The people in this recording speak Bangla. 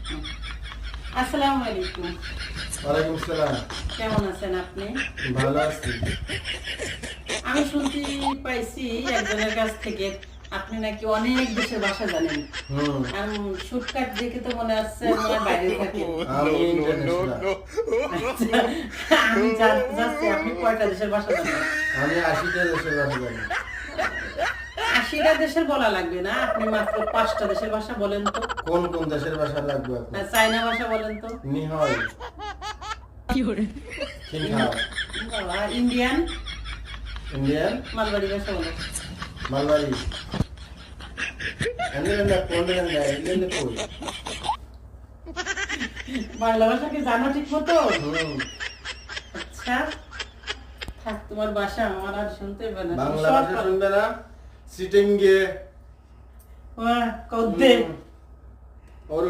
আসসালামু আলাইকুম। ওয়ালাইকুম সালাম। কেমন আছেন আপনি? ভালো আছি। আমি শুনতে পাইছি একজনের কাছ থেকে আপনি নাকি অনেক দেশের ভাষা জানেন। আর শুটকাট দেখে তো মনে হচ্ছে আপনার বাইরে থাকেন। আমি ইন্টারন্যাশনাল। আচ্ছা, আমি জানতে চাচ্ছি আপনি কয়টা দেশের ভাষা জানেন? আমি 80টা দেশের ভাষা জানি। 80টা দেশের বলা লাগবে না, আপনি মাত্র 5টা দেশের ভাষা বলেন তো। কোন কোন দেশের ভাষা লাগবে আপনার? চাইনা ভাষা বলেন তো। নি হয়। কিনখাও। বাবা, ইন্ডিয়ান ইন্ডিয়ান, মালবাড়ি ভাষা বলেন। মালবাড়ি। এন্ডা কোন এন্ডা এন্ডা কই? বাংলা ভাষা কি জানো ঠিক মতো? হুম। আচ্ছা, থাক তোমার ভাষা আমার আর শুনতে হবে না। বাংলা ভাষা শুনবে না? সিটিংগে ওয়া কদ্দে ওর